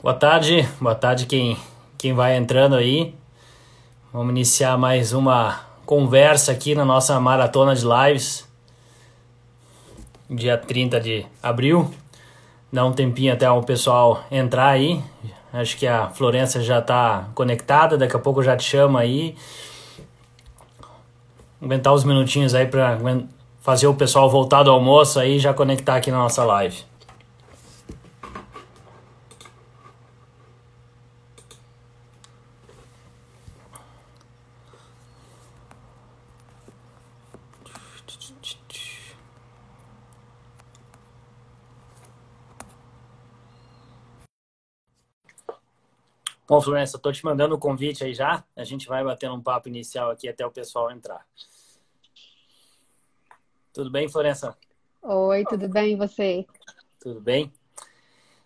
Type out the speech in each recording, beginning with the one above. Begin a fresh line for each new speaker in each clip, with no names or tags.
Boa tarde quem vai entrando aí. Vamos iniciar mais uma conversa aqui na nossa maratona de lives, dia 30 de abril. Dá um tempinho até o pessoal entrar aí. Acho que a Florença já está conectada, daqui a pouco eu já te chamo aí. Aguentar uns minutinhos aí para fazer o pessoal voltar do almoço aí e já conectar aqui na nossa live. Bom, Florença, estou te mandando o convite aí já. A gente vai batendo um papo inicial aqui até o pessoal entrar. Tudo bem, Florença?
Oi, tudo bem e você?
Tudo bem?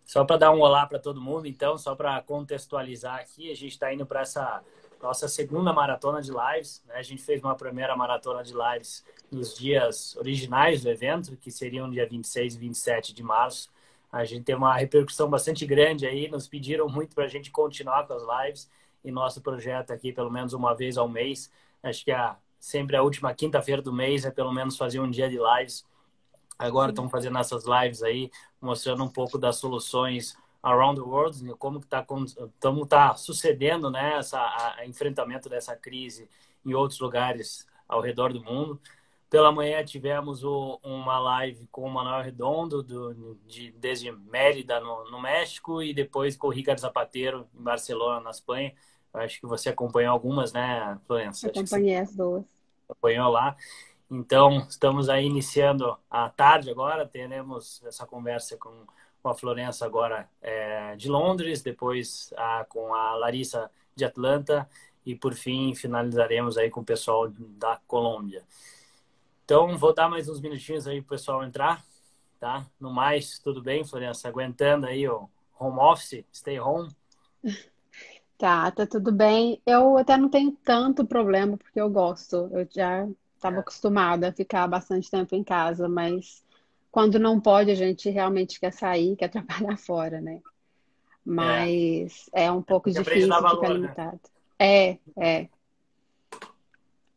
Só para dar um olá para todo mundo, então, só para contextualizar aqui, a gente está indo para essa nossa segunda maratona de lives, né? A gente fez uma primeira maratona de lives nos dias originais do evento, que seriam dia 26 e 27 de março. A gente teve uma repercussão bastante grande aí, nos pediram muito para a gente continuar com as lives e nosso projeto aqui, pelo menos uma vez ao mês. Acho que sempre a última quinta-feira do mês é pelo menos fazer um dia de lives. Agora estão fazendo essas lives aí, mostrando um pouco das soluções around the world, né, como tá sucedendo, né, enfrentamento dessa crise em outros lugares ao redor do mundo. Pela manhã tivemos uma live com o Manuel Redondo, desde Mérida, no México, e depois com o Ricardo Zapatero, em Barcelona, na Espanha. Eu acho que você acompanhou algumas, né, Florença? Acho que você
Acompanhei as duas.
acompanhou lá. Então, estamos aí iniciando a tarde agora, teremos essa conversa com a Florença agora de Londres, depois com a Larissa de Atlanta e, por fim, finalizaremos aí com o pessoal da Colômbia. Então, vou dar mais uns minutinhos aí para o pessoal entrar, tá? No mais, tudo bem, Florença? Aguentando aí o home office, stay home?
Tá tudo bem. Eu até não tenho tanto problema, porque eu gosto. Eu já estava
É,
acostumada a ficar bastante tempo em casa, mas quando não pode, a gente realmente quer sair, quer trabalhar fora, né?
é,
Mas é um pouco
tem que aprender a dar
difícil ficar
valor, né?
limitado. É.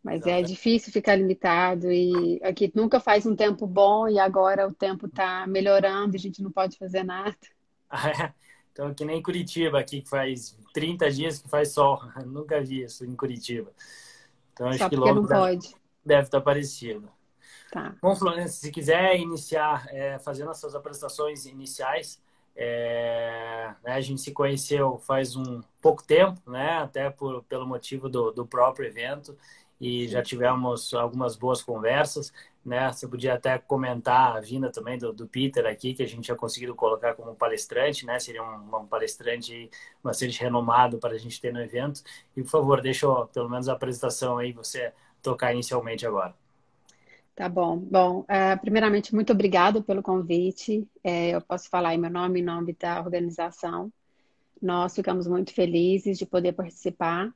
Mas é
Exatamente.
difícil ficar limitado e aqui nunca faz um tempo bom e agora o tempo está melhorando e a gente não pode fazer nada.
Então, que nem Curitiba aqui, que faz 30 dias que faz sol. Nunca vi isso em Curitiba. Então, acho
Só
que
porque
Londres
não pode.
deve estar parecido.
Tá.
Bom, Florença, se quiser iniciar fazendo as suas apresentações iniciais, né, a gente se conheceu faz um pouco tempo, né, até pelo motivo do próprio evento, e já
Sim.
tivemos algumas boas conversas, né? Você podia até comentar a vinda também do Peter aqui, que a gente tinha conseguido colocar como palestrante, né? Seria um palestrante bastante renomado para a gente ter no evento. E, por favor, deixa pelo menos a apresentação aí, você tocar inicialmente agora.
Tá bom. Bom, primeiramente, muito obrigado pelo convite. Eu posso falar em meu nome, em nome da organização. Nós ficamos muito felizes de poder participar,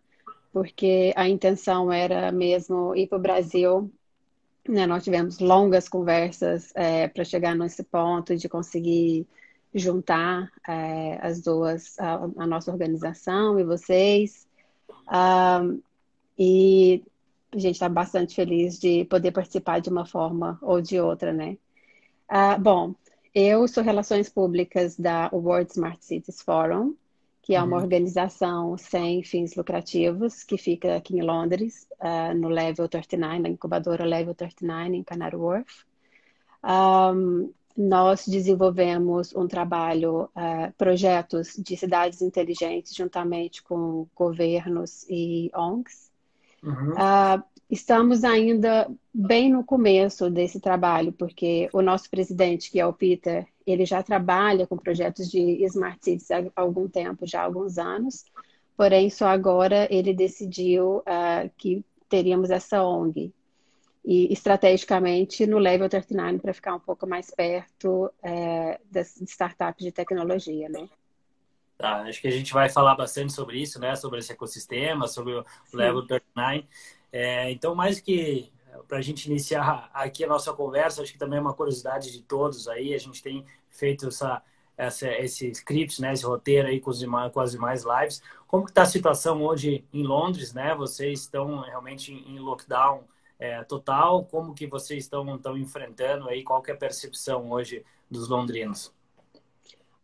porque a intenção era mesmo ir para o Brasil, né? Nós tivemos longas conversas, para chegar nesse ponto de conseguir juntar, as duas, a nossa organização e vocês. E a gente está bastante feliz de poder participar de uma forma ou de outra, né? Bom, eu sou Relações Públicas da World Smart Cities Forum, que é uma
Uhum.
organização sem fins lucrativos que fica aqui em Londres, no Level 39, na incubadora Level 39, em Canary Wharf. Nós desenvolvemos um trabalho, projetos de cidades inteligentes, juntamente com governos e ONGs.
Uhum.
Estamos ainda bem no começo desse trabalho, porque o nosso presidente, que é o Peter, ele já trabalha com projetos de Smart Cities há algum tempo, já há alguns anos, porém só agora ele decidiu que teríamos essa ONG. E estrategicamente no Level 39 para ficar um pouco mais perto das startups de tecnologia, né?
Tá, acho que a gente vai falar bastante sobre isso, né? Sobre esse ecossistema, sobre o
Sim.
Level 39. Então, mais que para a gente iniciar aqui a nossa conversa, acho que também é uma curiosidade de todos aí. A gente tem feito esse script, né, esse roteiro aí com as demais lives. Como que está a situação hoje em Londres, né? Vocês estão realmente em lockdown total? Como que vocês estão enfrentando aí? Qual que é a percepção hoje dos londrinos?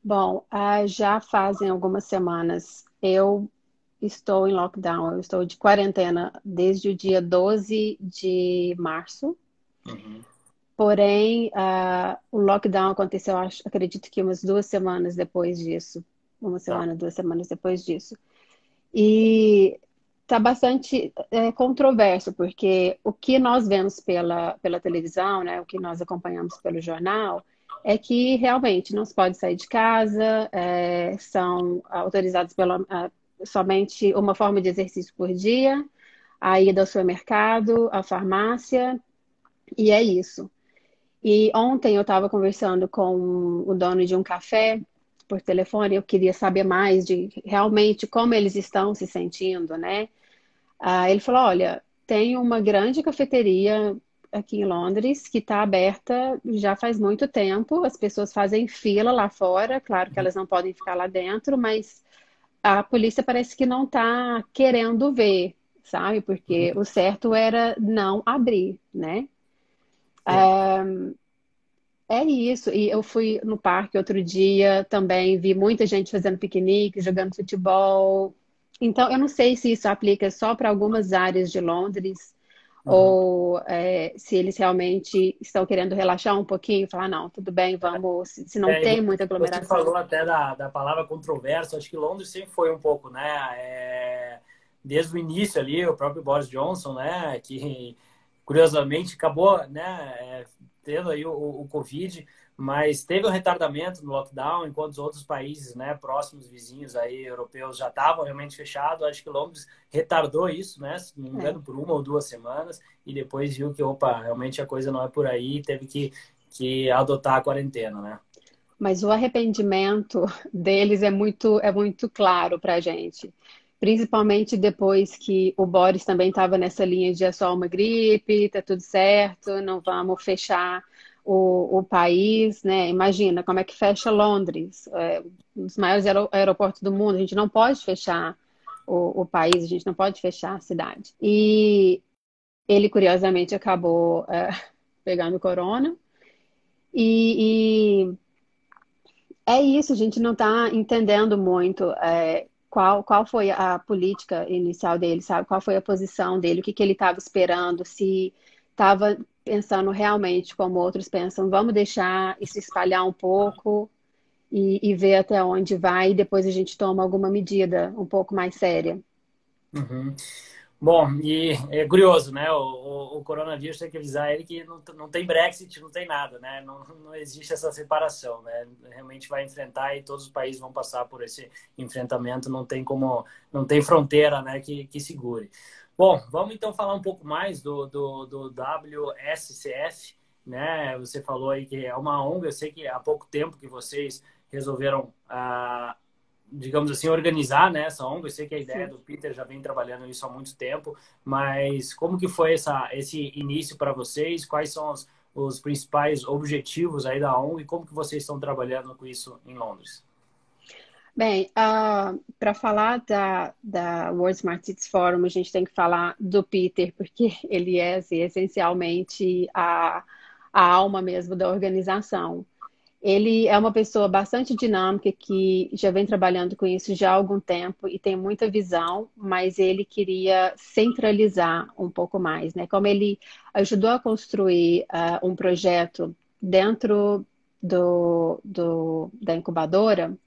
Bom, já fazem algumas semanas. Eu estou em lockdown, eu estou de quarentena desde o dia 12 de março.
Uhum.
Porém, o lockdown aconteceu, acredito que umas 2 semanas depois disso. Uma
Tá.
semana, 2 semanas depois disso. E está bastante controverso, porque o que nós vemos pela televisão, né, o que nós acompanhamos pelo jornal, é que realmente não se pode sair de casa, são autorizados somente uma forma de exercício por dia, a ida ao supermercado, à farmácia, e é isso. E ontem eu estava conversando com o dono de um café por telefone, eu queria saber mais de realmente como eles estão se sentindo, né? Ele falou: olha, tem uma grande cafeteria aqui em Londres que está aberta já faz muito tempo, as pessoas fazem fila lá fora, claro que elas não podem ficar lá dentro, mas a polícia parece que não está querendo ver, sabe? Porque o certo era não abrir, né?
Sim.
É isso, e eu fui no parque outro dia também, vi muita gente fazendo piquenique, jogando futebol. Então, eu não sei se isso aplica só para algumas áreas de Londres,
Uhum.
ou se eles realmente estão querendo relaxar um pouquinho, falar, não, tudo bem, vamos, se não
E
tem muita
você
aglomeração.
falou até da palavra controverso, acho que Londres sempre foi um pouco, né? Desde o início ali, o próprio Boris Johnson, né? Que curiosamente acabou, né? Tendo aí o Covid, mas teve um retardamento no lockdown, enquanto os outros países, né? Próximos vizinhos aí, europeus, já estavam realmente fechados. Acho que Londres retardou isso, né? Se não me
É.
engano, por 1 ou 2 semanas, e depois viu que, opa, realmente a coisa não é por aí, e teve que adotar a quarentena, né?
Mas o arrependimento deles é muito claro para a gente. Principalmente depois que o Boris também estava nessa linha de é só uma gripe, tá tudo certo, não vamos fechar o país, né? Imagina como é que fecha Londres, um dos maiores aeroportos do mundo. A gente não pode fechar o país, a gente não pode fechar a cidade. E ele, curiosamente, acabou pegando corona. E é isso, a gente não está entendendo muito qual foi a política inicial dele, sabe? Qual foi a posição dele, o que ele estava esperando, se estava pensando realmente como outros pensam, vamos deixar isso espalhar um pouco e ver até onde vai, e depois a gente toma alguma medida um pouco mais séria.
Uhum. Bom, e é curioso, né? O coronavírus tem que avisar ele que não tem Brexit, não tem nada, né? Não existe essa separação, né? Realmente vai enfrentar e todos os países vão passar por esse enfrentamento, não tem como, não tem fronteira, né, que segure. Bom, vamos então falar um pouco mais do WSCF, né? Você falou aí que é uma ONG, eu sei que há pouco tempo que vocês resolveram digamos assim, organizar, né, essa ONG. Eu sei que a ideia
Sim.
do Peter já vem trabalhando isso há muito tempo, mas como que foi esse início para vocês? Quais são os principais objetivos aí da ONG e como que vocês estão trabalhando com isso em Londres?
Bem, para falar da World Smart Cities Forum, a gente tem que falar do Peter, porque ele é assim, essencialmente a alma mesmo da organização. Ele é uma pessoa bastante dinâmica que já vem trabalhando com isso já há algum tempo e tem muita visão, mas ele queria centralizar um pouco mais, né? Como ele ajudou a construir um projeto dentro da incubadora,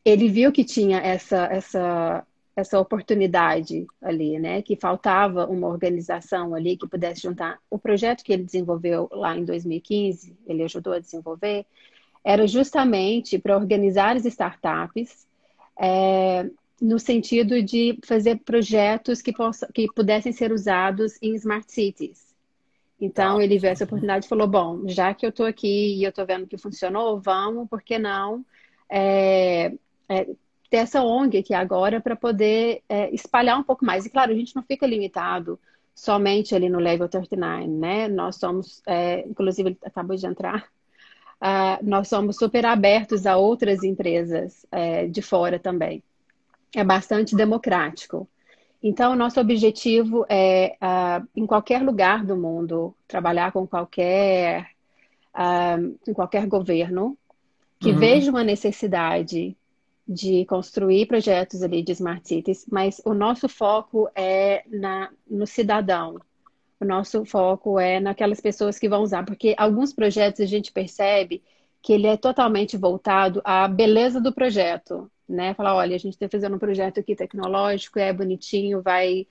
ele viu que tinha essa oportunidade ali, né? Que faltava uma organização ali que pudesse juntar. O projeto que ele desenvolveu lá em 2015, ele ajudou a desenvolver, era justamente para organizar as startups, no sentido de fazer projetos que pudessem ser usados em smart cities. Então,
Tá.
ele viu essa oportunidade e falou: bom, já que eu estou aqui e eu estou vendo que funcionou, vamos, por que não é, é, ter essa ONG aqui agora para poder espalhar um pouco mais. E, claro, a gente não fica limitado somente ali no Level 39, né? Nós somos, inclusive, ele acabou de entrar, nós somos super abertos a outras empresas de fora também. É bastante democrático. Então, nosso objetivo é, em qualquer lugar do mundo, trabalhar com qualquer governo que
Uhum.
veja uma necessidade de construir projetos ali de Smart Cities, mas o nosso foco é no cidadão. O nosso foco é naquelas pessoas que vão usar, porque alguns projetos a gente percebe que ele é totalmente voltado à beleza do projeto, né? Falar, olha, a gente está fazendo um projeto aqui tecnológico, é bonitinho, vai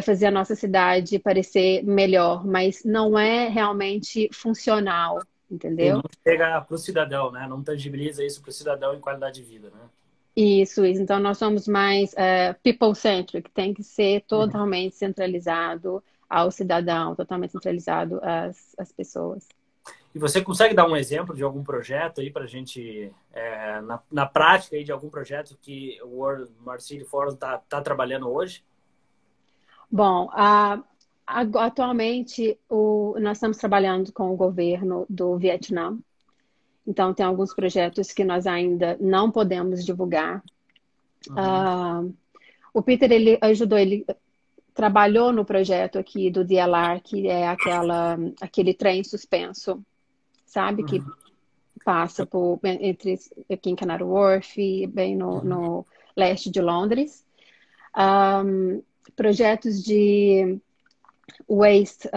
fazer a nossa cidade parecer melhor, mas não é realmente funcional,
Sim, não
entendeu?
chega para o cidadão, né? Não tangibiliza isso para o cidadão em qualidade de vida, né?
Isso. Então, nós somos mais people-centric, tem que ser
Uhum.
totalmente centralizado ao cidadão, totalmente centralizado às pessoas.
E você consegue dar um exemplo de algum projeto aí para a gente, na prática aí de algum projeto que o World Smart City Forum tá trabalhando hoje?
Bom, atualmente nós estamos trabalhando com o governo do Vietnã, então tem alguns projetos que nós ainda não podemos divulgar.
Uhum.
Ah, o Peter, ele ajudou, ele trabalhou no projeto aqui do DLR, que é aquele trem suspenso, sabe? Que
Uhum.
passa entre aqui em Canary Wharf, bem
Uhum.
no leste de Londres. Projetos de waste,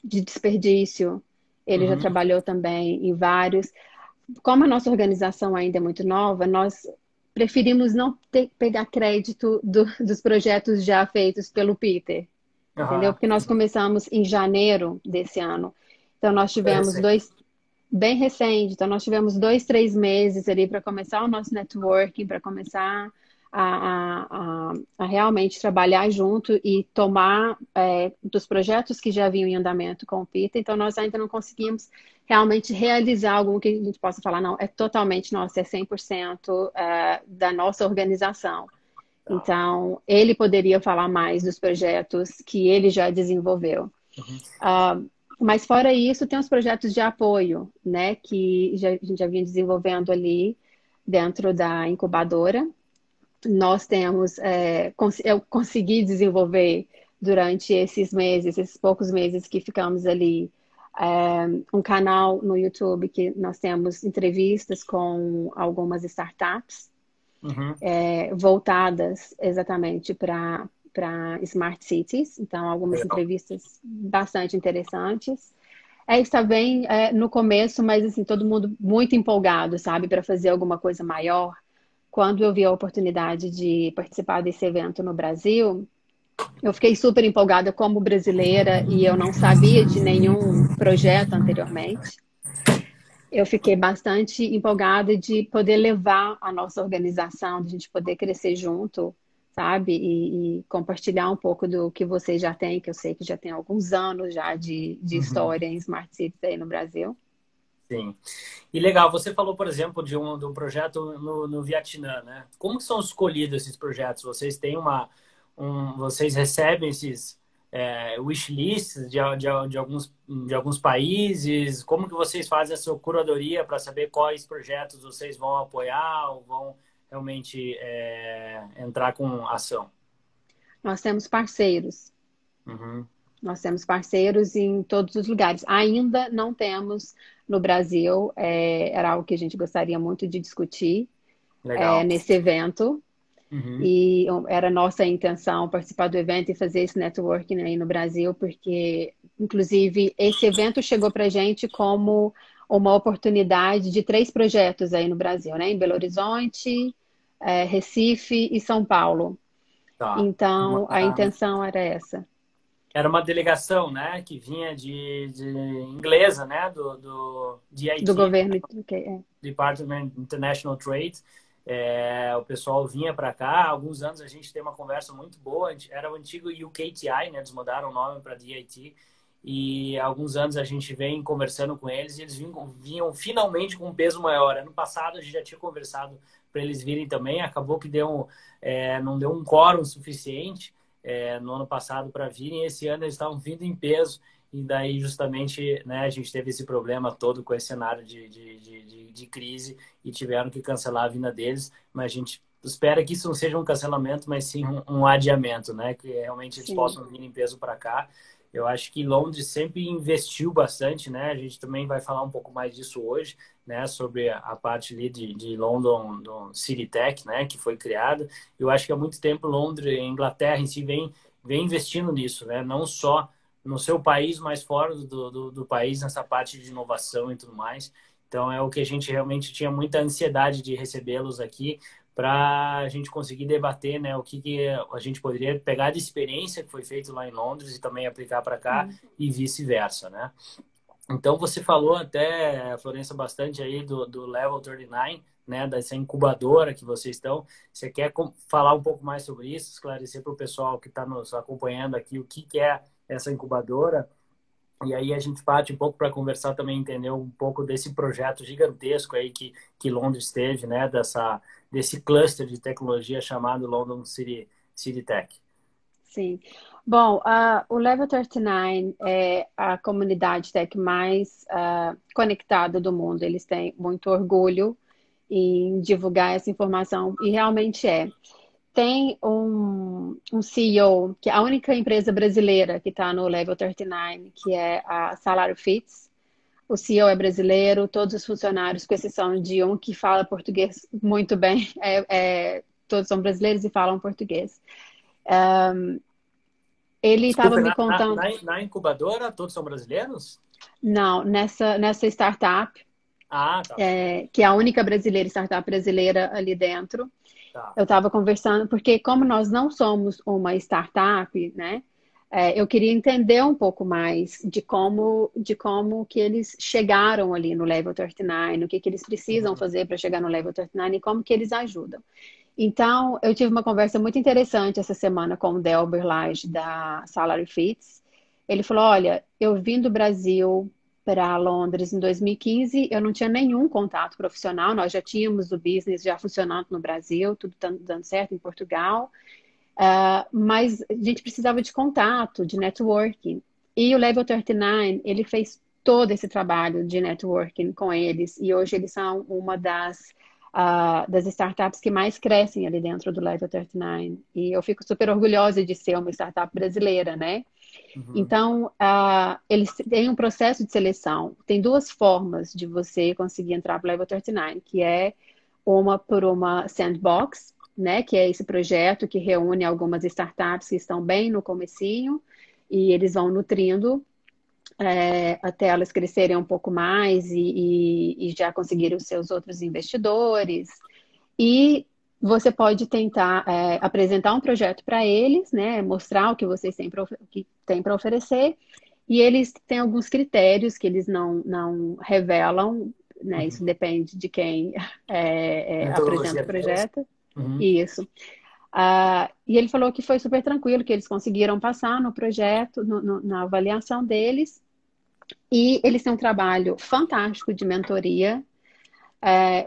de desperdício, ele já
Uhum.
trabalhou também em vários. Como a nossa organização ainda é muito nova, nós preferimos não pegar crédito dos projetos já feitos pelo Peter, entendeu?
Aham.
Porque nós começamos em janeiro desse ano. Então, nós
Foi
tivemos
recente.
bem recente, então nós tivemos 2, 3 meses ali para começar o nosso networking, para começar a realmente trabalhar junto e tomar dos projetos que já vinham em andamento com o Peter. Então, nós ainda não conseguimos realmente realizar algo que a gente possa falar, não, é totalmente nosso, é 100% da nossa organização.
Tá.
Então, ele poderia falar mais dos projetos que ele já desenvolveu.
Uhum.
Mas fora isso, tem os projetos de apoio, né, que a gente já vinha desenvolvendo ali dentro da incubadora. Nós temos, eu consegui desenvolver durante esses meses, esses poucos meses que ficamos ali, um canal no YouTube que nós temos entrevistas com algumas startups
Uhum.
voltadas exatamente para Smart Cities, então algumas
Legal.
entrevistas bastante interessantes. Está bem no começo, mas assim, todo mundo muito empolgado, sabe, para fazer alguma coisa maior. Quando eu vi a oportunidade de participar desse evento no Brasil, eu fiquei super empolgada como brasileira e eu não sabia de nenhum projeto anteriormente. Eu fiquei bastante empolgada de poder levar a nossa organização, de a gente poder crescer junto, sabe? E compartilhar um pouco do que vocês já têm, que eu sei que já tem alguns anos já de
Uhum.
história em Smart Cities aí no Brasil.
Sim. E legal, você falou, por exemplo, de um projeto no Vietnã, né? Como que são escolhidos esses projetos? Vocês têm vocês recebem esses wish lists de alguns países? Como que vocês fazem a sua curadoria para saber quais projetos vocês vão apoiar ou vão realmente entrar com ação?
Nós temos parceiros.
Uhum.
Nós temos parceiros em todos os lugares. Ainda não temos no Brasil, era algo que a gente gostaria muito de discutir
Legal.
nesse evento.
Uhum.
E era nossa intenção participar do evento e fazer esse networking aí no Brasil, porque, inclusive, esse evento chegou para a gente como uma oportunidade de 3 projetos aí no Brasil, né? Em Belo Horizonte, Recife e São Paulo.
Tá.
Então, a intenção era essa.
Era uma delegação, né, que vinha de inglesa, né, do
Do
DIT,
governo.
Department of International Trade. O pessoal vinha para cá. Há alguns anos a gente tem uma conversa muito boa. Era o antigo UKTI, né, eles mudaram o nome para DIT. E há alguns anos a gente vem conversando com eles e eles vinham finalmente com um peso maior. Ano passado a gente já tinha conversado para eles virem também. Acabou que não deu um quórum suficiente no ano passado para virem. Esse ano eles estavam vindo em peso e daí justamente, né, a gente teve esse problema todo com esse cenário de crise e tiveram que cancelar a vinda deles, mas a gente espera que isso não seja um cancelamento, mas sim um adiamento, né, que realmente eles
Sim.
possam vir em peso para cá. Eu acho que Londres sempre investiu bastante, né? A gente também vai falar um pouco mais disso hoje, né? Sobre a parte ali de London, do City Tech, né? Que foi criada. Eu acho que há muito tempo Londres, Inglaterra em si vem investindo nisso, né? Não só no seu país, mas fora do país, nessa parte de inovação e tudo mais. Então é o que a gente realmente tinha muita ansiedade de recebê-los aqui para a gente conseguir debater, né, o que a gente poderia pegar de experiência que foi feito lá em Londres e também aplicar para cá e vice-versa, né? Então você falou até, Florença, bastante aí do Level 39, né, dessa incubadora que vocês estão. Você quer falar um pouco mais sobre isso, esclarecer para o pessoal que está nos acompanhando aqui o que é essa incubadora? E aí a gente parte um pouco para conversar também, entender um pouco desse projeto gigantesco aí que Londres teve, né? Desse cluster de tecnologia chamado London City Tech.
Sim. Bom, o Level 39 é a comunidade tech mais conectada do mundo. Eles têm muito orgulho em divulgar essa informação e realmente é. Tem um CEO, que é a única empresa brasileira que está no Level 39, que é a Salary Fits. O CEO é brasileiro, todos os funcionários, com exceção de um que fala português muito bem, todos são brasileiros e falam português. Ele estava
Desculpa,
me contando.
na incubadora todos são brasileiros?
Não, nessa startup,
Ah, tá.
que é a única brasileira, startup brasileira ali dentro.
Tá.
Eu estava conversando, porque como nós não somos uma startup, né? Eu queria entender um pouco mais de como que eles chegaram ali no Level 39, o que eles precisam
Uhum.
fazer para chegar no Level 39 e como que eles ajudam. Então, eu tive uma conversa muito interessante essa semana com o Delber Lage, da Salary Fits. Ele falou, olha, eu vim do Brasil para Londres em 2015, eu não tinha nenhum contato profissional, nós já tínhamos o business já funcionando no Brasil, tudo dando certo em Portugal, mas a gente precisava de contato, de networking. E o Level 39, ele fez todo esse trabalho de networking com eles, e hoje eles são uma das startups que mais crescem ali dentro do Level 39. E eu fico super orgulhosa de ser uma startup brasileira, né?
Uhum.
Então, eles têm um processo de seleção. Tem duas formas de você conseguir entrar para o Level 39, que é uma por uma sandbox, né? Que é esse projeto que reúne algumas startups que estão bem no comecinho e eles vão nutrindo até elas crescerem um pouco mais e já conseguirem os seus outros investidores. E você pode tentar apresentar um projeto para eles, né? Mostrar o que vocês têm para oferecer. E eles têm alguns critérios que eles não revelam, né? Isso
Uhum.
depende de quem apresenta
Metodologia
o
deles.
projeto.
Uhum.
Isso. E ele falou que foi super tranquilo, que eles conseguiram passar no projeto, na avaliação deles. E eles têm um trabalho fantástico de mentoria,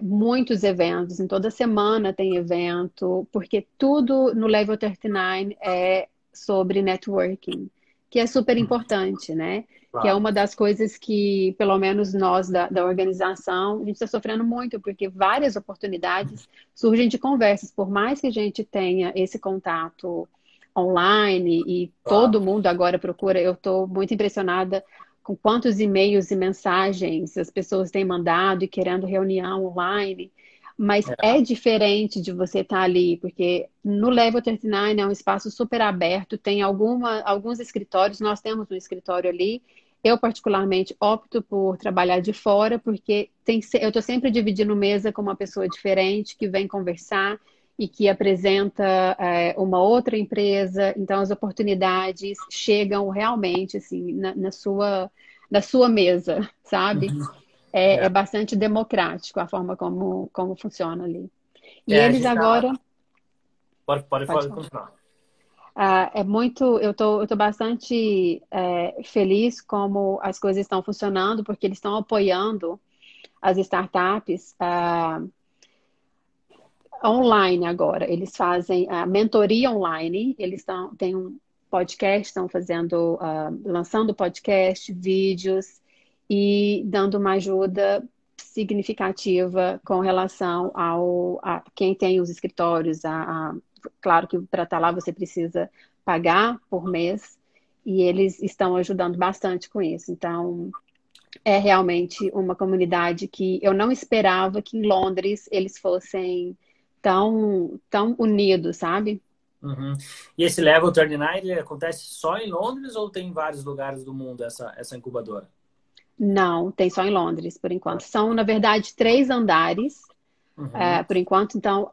muitos eventos, em toda semana tem evento, porque tudo no Level 39 é sobre networking, que é super
Uhum.
importante, né? Que é
Claro.
uma das coisas que, pelo menos nós da organização, a gente está sofrendo muito, porque várias oportunidades surgem de conversas, por mais que a gente tenha esse contato online e
Claro.
todo mundo agora procura, eu estou muito impressionada com quantos e-mails e mensagens as pessoas têm mandado e querendo reunião online, mas
É.
é diferente de você estar ali, porque no Level 39 é um espaço super aberto, tem alguns escritórios, nós temos um escritório ali. Eu, particularmente, opto por trabalhar de fora, porque eu estou sempre dividindo mesa com uma pessoa diferente que vem conversar e que apresenta uma outra empresa. Então, as oportunidades chegam realmente assim na sua mesa, sabe?
Uhum.
É
É.
bastante democrático a forma como funciona ali. E
A
eles
gente
agora,
pode
pode
falar,
falar.
continuar.
Eu tô bastante feliz como as coisas estão funcionando, porque eles estão apoiando as startups online agora. Eles fazem a mentoria online, têm um podcast, estão fazendo, lançando podcast, vídeos e dando uma ajuda significativa com relação a quem tem os escritórios. Claro que para estar lá você precisa pagar por mês e eles estão ajudando bastante com isso. Então, é realmente uma comunidade que eu não esperava que em Londres eles fossem tão unidos, sabe?
Uhum. E esse Level 39, ele acontece só em Londres ou tem em vários lugares do mundo essa incubadora?
Não, tem só em Londres, por enquanto. São, na verdade, 3 andares,
Uhum.
por enquanto. Então,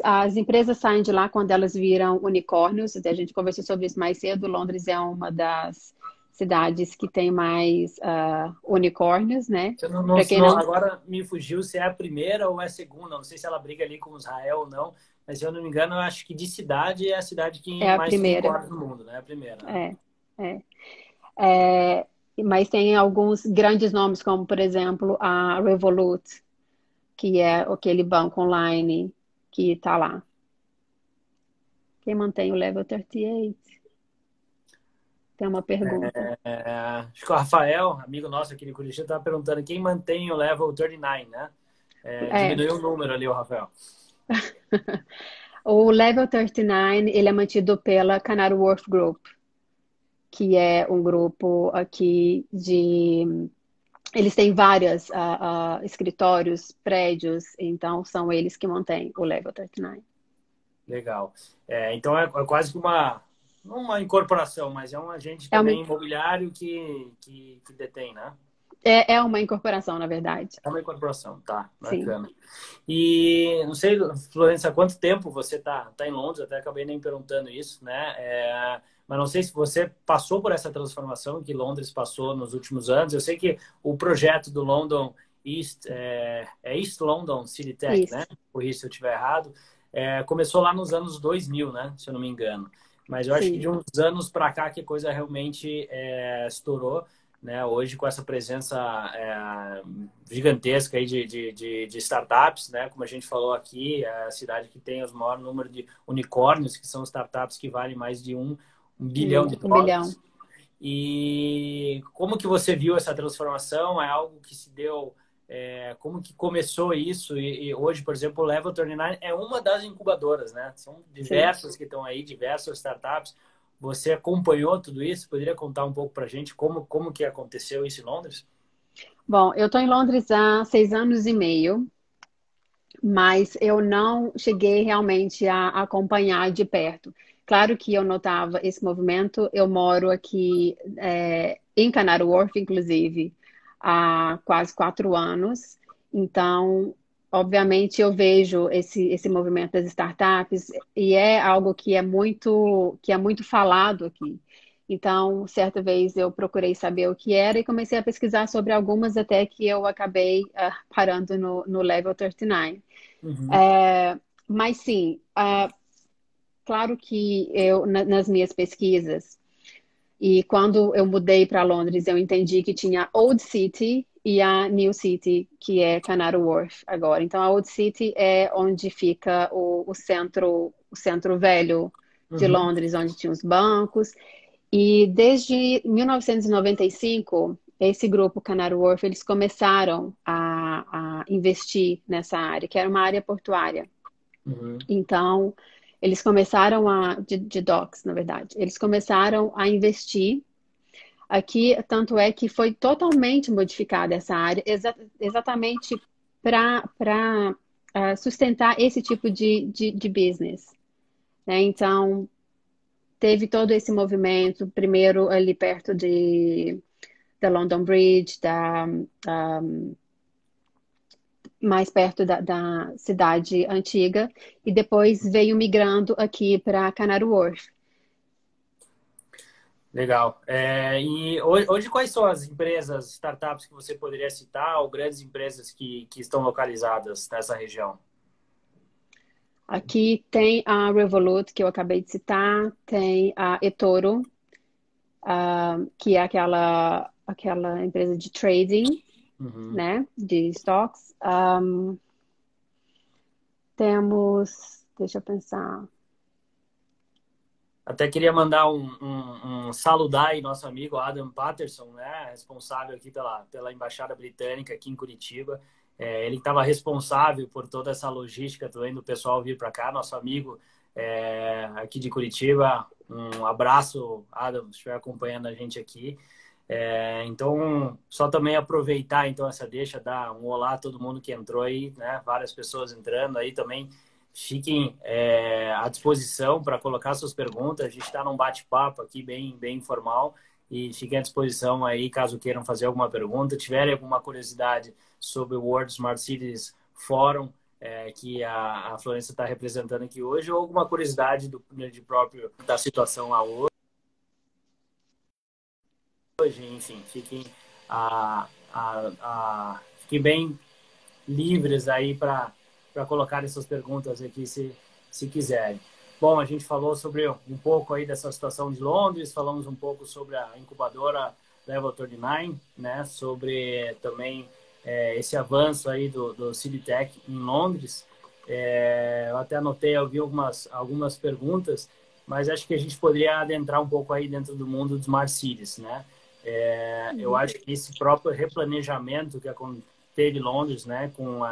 as empresas saem de lá quando elas viram unicórnios. A gente conversou sobre isso mais cedo. Londres é uma das cidades que tem mais unicórnios, né?
Eu não,
Para quem não
agora me fugiu se é a primeira ou é a segunda. Não sei se ela briga ali com Israel ou não, mas se eu não me engano, eu acho que de cidade é a cidade que
é a
mais tem
primeira.
unicórnios no mundo, né? A primeira, né?
É, é. É, mas tem alguns grandes nomes, como, por exemplo, a Revolut, que é aquele banco online que está lá. Quem mantém o Level 38? Tem uma pergunta.
Acho que o Rafael, amigo nosso aqui de Curitiba, estava perguntando quem mantém o Level 39, né?
É,
Diminuiu o número ali, o Rafael.
o Level 39, ele é mantido pela Canary Wharf Group, que é um grupo aqui de... Eles têm vários escritórios, prédios, então são eles que mantêm o Level 39.
Legal. Então é quase que uma incorporação, mas é um agente
É uma,
também imobiliário que detém, né?
é uma incorporação, na verdade.
É uma incorporação, tá,
Sim.
bacana. E não sei, Florença, há quanto tempo você tá em Londres? Até acabei nem perguntando isso, né? Mas não sei se você passou por essa transformação que Londres passou nos últimos anos. Eu sei que o projeto do London East, East London City Tech, né?
Isso,
Corrija se eu estiver errado. Começou lá nos anos 2000, né? Se eu não me engano. Mas eu acho que
sim,
de uns anos para cá que a coisa realmente estourou, né? Hoje com essa presença gigantesca aí de startups, né? Como a gente falou aqui, é a cidade que tem o maior número de unicórnios, que são startups que valem mais de um bilhão de
1 bilhão.
dólares. E como que você viu essa transformação? É algo que se deu... como que começou isso? E hoje, por exemplo, o Level 39 é uma das incubadoras, né? São
Sim.
diversas que estão aí, diversas startups. Você acompanhou tudo isso? Poderia contar um pouco para a gente como que aconteceu isso em Londres?
Bom, eu estou em Londres há 6 anos e meio, mas eu não cheguei realmente a acompanhar de perto. Claro que eu notava esse movimento. Eu moro aqui em Canary Wharf, inclusive, há quase 4 anos. Então, obviamente, eu vejo esse movimento das startups e é algo que é muito falado aqui. Então, certa vez eu procurei saber o que era e comecei a pesquisar sobre algumas até que eu acabei parando no Level 39.
Uhum.
Mas sim, claro que eu, nas minhas pesquisas, e quando eu mudei para Londres, eu entendi que tinha a Old City e a New City, que é Canary Wharf agora. Então, a Old City é onde fica o centro velho de
Uhum.
Londres, onde tinha os bancos. E desde 1995, esse grupo Canary Wharf, eles começaram a investir nessa área, que era uma área portuária.
Uhum.
Então, eles começaram de docks, na verdade. Eles começaram a investir aqui, tanto é que foi totalmente modificada essa área, exatamente para sustentar esse tipo de business, né? Então, teve todo esse movimento, primeiro ali perto da London Bridge, mais perto da cidade antiga, e depois veio migrando aqui para Canary Wharf.
Legal. E hoje, quais são as empresas, startups que você poderia citar, ou grandes empresas que estão localizadas nessa região?
Aqui tem a Revolut, que eu acabei de citar, tem a eToro, que é aquela empresa de trading,
Uhum.
né, de stocks. Temos, deixa eu pensar,
Até queria mandar saludar aí nosso amigo Adam Patterson, né, responsável aqui pela Embaixada Britânica aqui em Curitiba. Ele estava responsável por toda essa logística também do pessoal vir para cá, nosso amigo aqui de Curitiba. Um abraço, Adam, se estiver acompanhando a gente aqui. Então, só também aproveitar então essa deixa, dar um olá a todo mundo que entrou aí, né? Várias pessoas entrando aí também. Fiquem à disposição para colocar suas perguntas. A gente está num bate-papo aqui bem informal e fiquem à disposição aí caso queiram fazer alguma pergunta. Tiverem alguma curiosidade sobre o World Smart Cities Forum, que a Florença está representando aqui hoje, ou alguma curiosidade da situação lá hoje, enfim, fiquem bem livres aí para colocar essas perguntas aqui se quiserem. Bom, a gente falou sobre um pouco aí dessa situação de Londres, falamos um pouco sobre a incubadora Level 39, né? Sobre também esse avanço aí do CityTech em Londres. Eu até anotei, eu vi algumas perguntas, mas acho que a gente poderia adentrar um pouco aí dentro do mundo dos Smart Cities, né? Eu acho que esse próprio replanejamento que teve Londres, né, com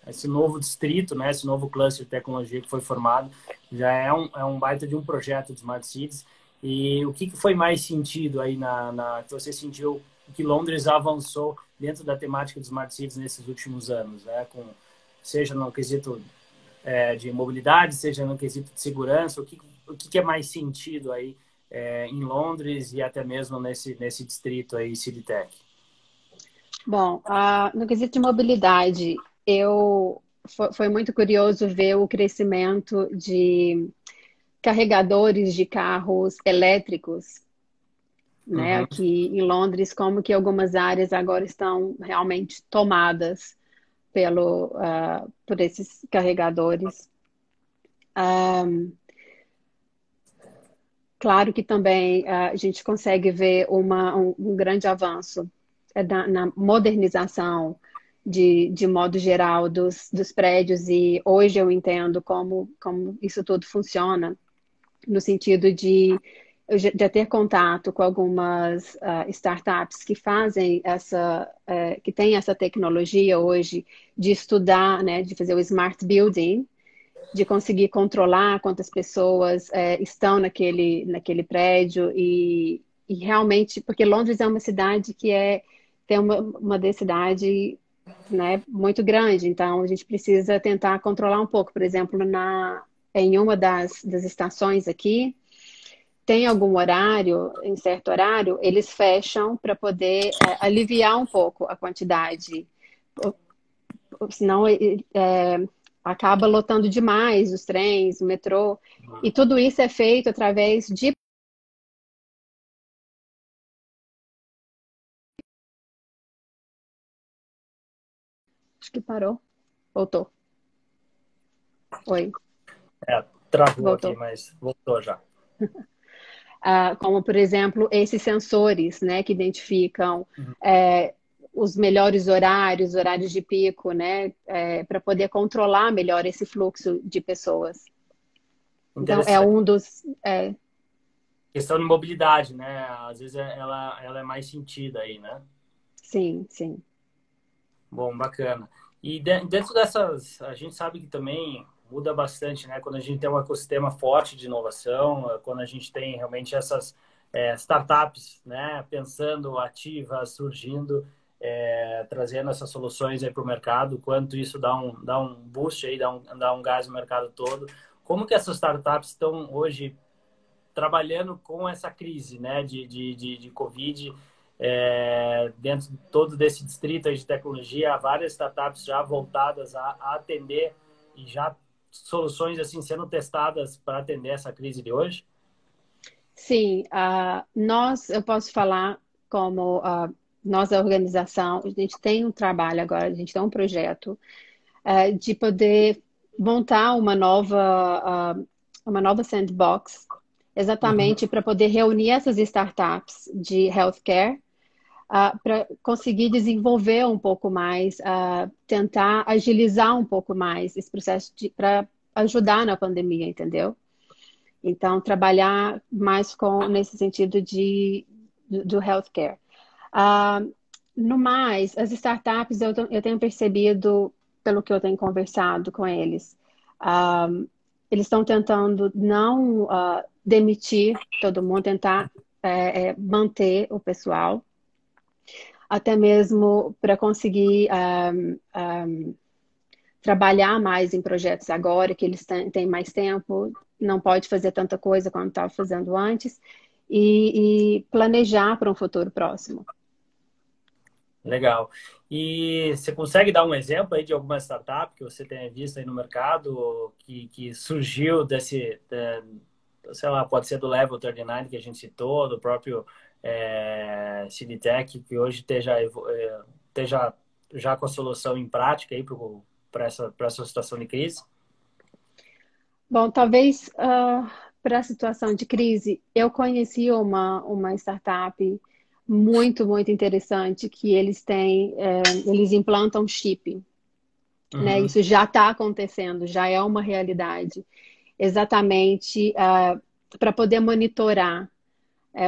esse novo distrito, né, esse novo cluster de tecnologia que foi formado, já é um baita de um projeto de Smart Cities. E o que foi mais sentido aí que você sentiu que Londres avançou dentro da temática de Smart Cities nesses últimos anos, né, seja no quesito de mobilidade, seja no quesito de segurança, o que é mais sentido aí em Londres e até mesmo nesse distrito aí, CityTech?
Bom, no quesito de mobilidade, foi muito curioso ver o crescimento de carregadores de carros elétricos, né,
Uhum.
aqui em Londres, como que algumas áreas agora estão realmente tomadas por esses carregadores. Claro que também a gente consegue ver um grande avanço na modernização de modo geral dos prédios, e hoje eu entendo como isso tudo funciona, no sentido de eu já ter contato com algumas startups que fazem que têm essa tecnologia hoje de estudar, né, de fazer o smart building, de conseguir controlar quantas pessoas estão naquele prédio e realmente, porque Londres é uma cidade que tem uma densidade, né, muito grande, então a gente precisa tentar controlar um pouco. Por exemplo, em uma das estações aqui, tem algum horário, em certo horário, eles fecham para poder aliviar um pouco a quantidade. Senão acaba lotando demais os trens, o metrô. E tudo isso é feito através de... Acho que parou. Voltou. Oi.
Travou aqui,
Voltou.
mas voltou já.
Como, por exemplo, esses sensores, né, que identificam
Uhum.
os melhores horários de pico, né, para poder controlar melhor esse fluxo de pessoas. Então, é
Interessante.
um dos...
Questão de mobilidade, né? Às vezes ela é mais sentida aí, né?
sim, sim.
Bom, bacana. E dentro dessas, a gente sabe que também muda bastante, né? Quando a gente tem um ecossistema forte de inovação, quando a gente tem realmente essas startups, né? Pensando ativas, surgindo, trazendo essas soluções aí para o mercado, quanto isso dá um boost aí, dá um gás no mercado todo. Como que essas startups estão hoje trabalhando com essa crise, né, de Covid, dentro de todo desse distrito aí de tecnologia, há várias startups já voltadas a atender e já soluções assim sendo testadas para atender essa crise de hoje?
Sim, eu posso falar como nós, a organização, a gente tem um trabalho agora, a gente tem um projeto de poder montar uma nova sandbox,
Uhum.
exatamente para poder reunir essas startups de healthcare, para conseguir desenvolver um pouco mais, tentar agilizar um pouco mais esse processo para ajudar na pandemia, entendeu? Então, trabalhar mais nesse sentido do healthcare. Ah, no mais, as startups, eu tenho percebido, pelo que eu tenho conversado com eles, ah, eles estão tentando não demitir todo mundo, tentar manter o pessoal, até mesmo para conseguir trabalhar mais em projetos agora, que eles têm mais tempo, não pode fazer tanta coisa quanto estava fazendo antes, e planejar para um futuro próximo.
Legal. E você consegue dar um exemplo aí de alguma startup que você tenha visto aí no mercado que surgiu sei lá, pode ser do Level 39 que a gente citou, do próprio CDTech, que hoje esteja já com a solução em prática aí para essa situação de crise?
Bom, talvez para a situação de crise, eu conheci uma startup muito interessante que eles implantam chip, né?
Uhum.
Isso já está acontecendo, já é uma realidade, exatamente para poder monitorar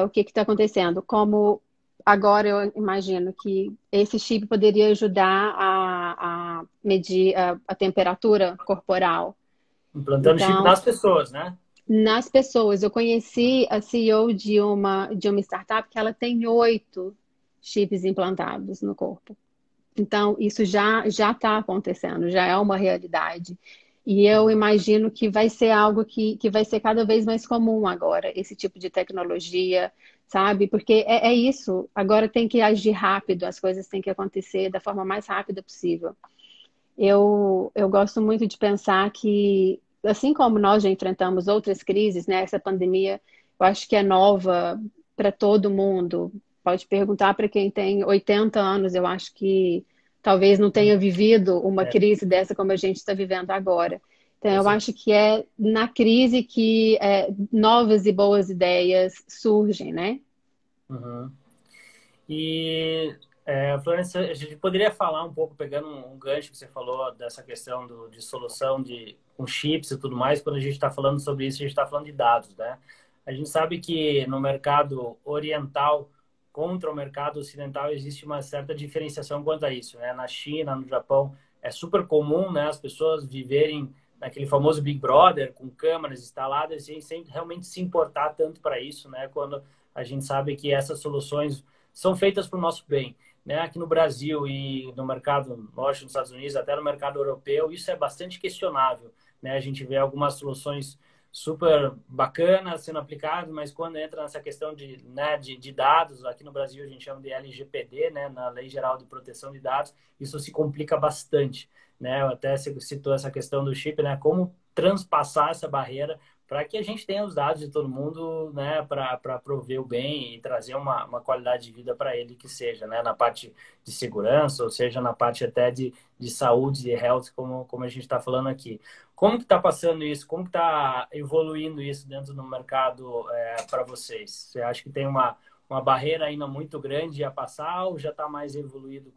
o que está acontecendo. Como agora eu imagino que esse chip poderia ajudar a medir a temperatura corporal.
Implantando chip
Então,
nas pessoas, né?
nas pessoas, eu conheci a CEO de uma startup que ela tem 8 chips implantados no corpo. Então, isso já está acontecendo, já é uma realidade. E eu imagino que vai ser algo que vai ser cada vez mais comum agora, esse tipo de tecnologia, sabe? Porque é isso, agora tem que agir rápido, as coisas têm que acontecer da forma mais rápida possível. Eu gosto muito de pensar que, assim como nós já enfrentamos outras crises, né? Essa pandemia, eu acho que é nova para todo mundo. Pode perguntar para quem tem 80 anos, eu acho que talvez não tenha vivido uma
É,
crise dessa como a gente está vivendo agora. Então,
com
eu
certeza.
acho que é na crise que novas e boas ideias surgem, né?
Uhum. E, Florence, a gente poderia falar um pouco, pegando um gancho que você falou dessa questão de solução com chips e tudo mais, quando a gente está falando sobre isso, a gente está falando de dados, né? A gente sabe que no mercado oriental contra o mercado ocidental existe uma certa diferenciação quanto a isso, né? Na China, no Japão, é super comum, né, as pessoas viverem naquele famoso Big Brother, com câmeras instaladas, e sem realmente se importar tanto para isso, né? Quando a gente sabe que essas soluções são feitas para o nosso bem. Né? Aqui no Brasil e no mercado, lógico, nos Estados Unidos, até no mercado europeu, isso é bastante questionável. Né? A gente vê algumas soluções super bacanas sendo aplicadas, mas quando entra nessa questão de dados, aqui no Brasil a gente chama de LGPD, né? Na Lei Geral de Proteção de Dados, isso se complica bastante. Né? Eu até citou essa questão do chip, né? Como transpassar essa barreira para que a gente tenha os dados de todo mundo, né, para prover o bem e trazer uma qualidade de vida para ele que seja, né, na parte de segurança, ou seja, na parte até de saúde, de health, como a gente está falando aqui. Como que está passando isso? Como que está evoluindo isso dentro do mercado para vocês? Você acha que tem uma barreira ainda muito grande a passar ou já está mais evoluído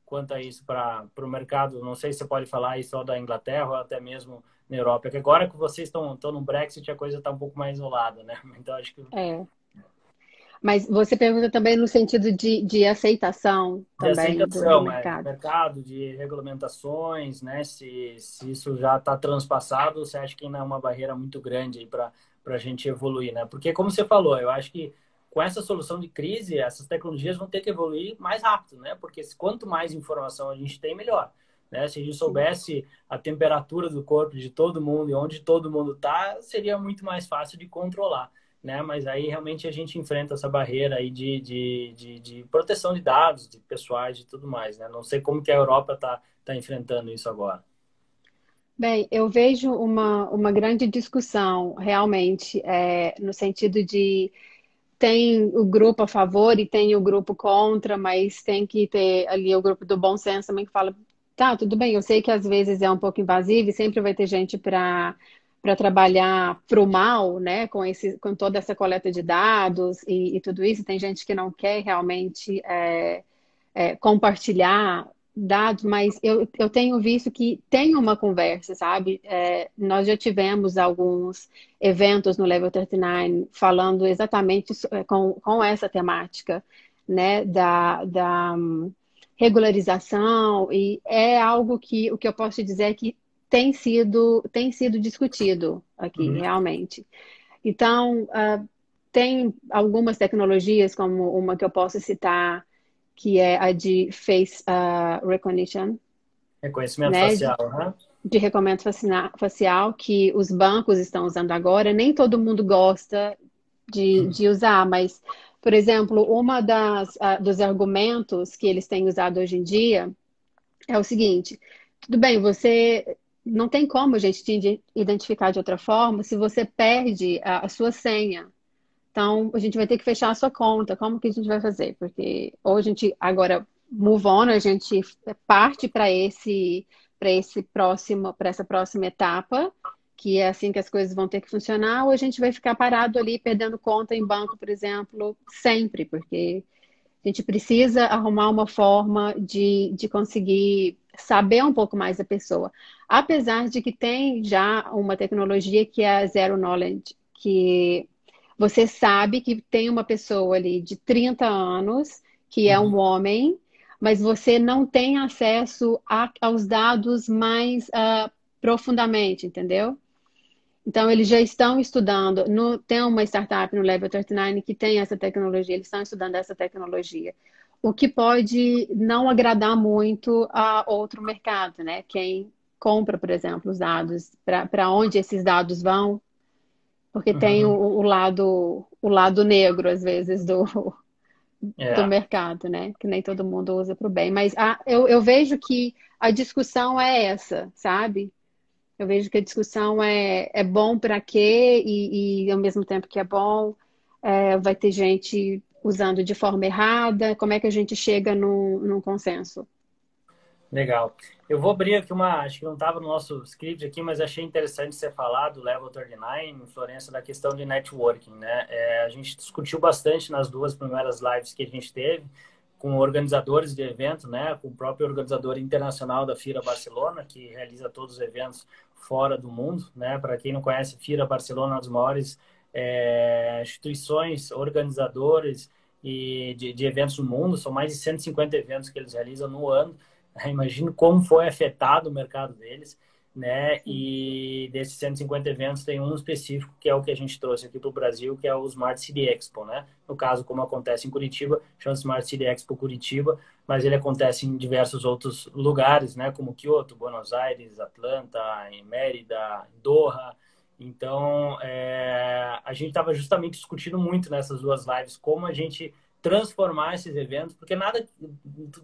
quanto a isso para o mercado? Não sei se você pode falar aí só da Inglaterra ou até mesmo na Europa, porque agora que vocês estão no Brexit, a coisa está um pouco mais isolada, né? Então, acho que
É. Mas você pergunta também no sentido de aceitação
de
também do
aceitação, de
mercado.
mercado, de regulamentações, né? Se isso já está transpassado, você acha que ainda é uma barreira muito grande aí para a gente evoluir, né? Porque, como você falou, eu acho que com essa solução de crise, essas tecnologias vão ter que evoluir mais rápido, né? Porque quanto mais informação a gente tem, melhor. Né? Se a gente
Sim.
soubesse a temperatura do corpo de todo mundo e onde todo mundo está, seria muito mais fácil de controlar. Né? Mas aí realmente a gente enfrenta essa barreira aí de proteção de dados, de pessoais e tudo mais, né? Não sei como que a Europa tá enfrentando isso agora.
Bem, eu vejo uma grande discussão, realmente, no sentido de tem o grupo a favor e tem o grupo contra, mas tem que ter ali o grupo do bom senso também que fala, tá, tudo bem, eu sei que às vezes é um pouco invasivo e sempre vai ter gente para trabalhar para o mal, né, com toda essa coleta de dados e tudo isso. Tem gente que não quer realmente compartilhar dados, mas eu tenho visto que tem uma conversa, sabe? Nós já tivemos alguns eventos no Level 39 falando exatamente com essa temática, né? Da regularização, e é algo que o que eu posso te dizer é que tem sido discutido aqui,
Uhum.
realmente. Então, tem algumas tecnologias, como uma que eu posso citar, que é a de face recognition,
Reconhecimento
né?
facial, né?
De reconhecimento facial, que os bancos estão usando agora. Nem todo mundo gosta de usar, mas, por exemplo, uma dos argumentos que eles têm usado hoje em dia é o seguinte: tudo bem, você não tem como a gente te identificar de outra forma se você perde a sua senha. Então, a gente vai ter que fechar a sua conta. Como que a gente vai fazer? Porque ou a gente agora move on, a gente parte para essa próxima etapa, que é assim que as coisas vão ter que funcionar, ou a gente vai ficar parado ali perdendo conta em banco, por exemplo, sempre, porque a gente precisa arrumar uma forma de conseguir saber um pouco mais da pessoa. Apesar de que tem já uma tecnologia que é a Zero Knowledge, que você sabe que tem uma pessoa ali de 30 anos, que é um
Uhum.
homem, mas você não tem acesso aos dados mais profundamente, entendeu? Então, eles já estão estudando. Tem uma startup no Level 39 que tem essa tecnologia, eles estão estudando essa tecnologia. O que pode não agradar muito a outro mercado, né? Quem compra, por exemplo, os dados, para onde esses dados vão, porque tem
Uhum.
o lado negro, às vezes, do
É.
mercado, né? Que nem todo mundo usa para o bem. Mas eu vejo que a discussão é essa, sabe? Eu vejo que a discussão é bom para quê e ao mesmo tempo que é bom, vai ter gente usando de forma errada. Como é que a gente chega num consenso?
Legal. Eu vou abrir aqui acho que não estava no nosso script aqui, mas achei interessante você falar do Level 39, em Florença, da questão de networking, né? A gente discutiu bastante nas duas primeiras lives que a gente teve com organizadores de evento, né? Com o próprio organizador internacional da Fira Barcelona, que realiza todos os eventos fora do mundo, né? Para quem não conhece, Fira Barcelona é uma das maiores instituições, organizadores de eventos no mundo, são mais de 150 eventos que eles realizam no ano. Imagino como foi afetado o mercado deles, né?
Sim.
E desses 150 eventos tem um específico que é o que a gente trouxe aqui para o Brasil, que é o Smart City Expo, né? No caso, como acontece em Curitiba, chama Smart City Expo Curitiba, mas ele acontece em diversos outros lugares, né? Como Kyoto, Buenos Aires, Atlanta, em Mérida, em Doha. Então, a gente estava justamente discutindo muito nessas duas lives como a gente transformar esses eventos, porque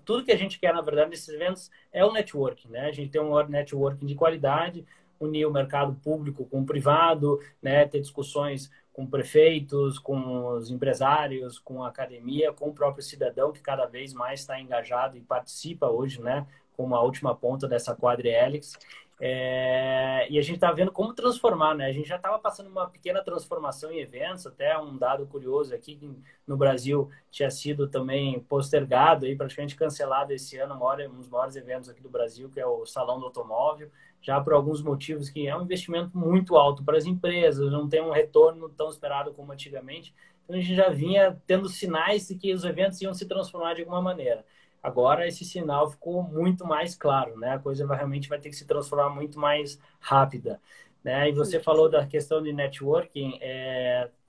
tudo que a gente quer, na verdade, nesses eventos é o networking, né? A gente tem um networking de qualidade, unir o mercado público com o privado, né? Ter discussões com prefeitos, com os empresários, com a academia, com o próprio cidadão que cada vez mais está engajado e participa hoje, né? Como a última ponta dessa quadri-hélix. E a gente está vendo como transformar, né? A gente já estava passando uma pequena transformação em eventos, até um dado curioso aqui, que no Brasil tinha sido também postergado e praticamente cancelado esse ano, um dos maiores eventos aqui do Brasil, que é o Salão do Automóvel, já por alguns motivos que é um investimento muito alto para as empresas, não tem um retorno tão esperado como antigamente. Então a gente já vinha tendo sinais de que os eventos iam se transformar de alguma maneira. Agora esse sinal ficou muito mais claro, né? A coisa realmente vai ter que se transformar muito mais rápida, né? E você
Sim.
falou da questão de networking,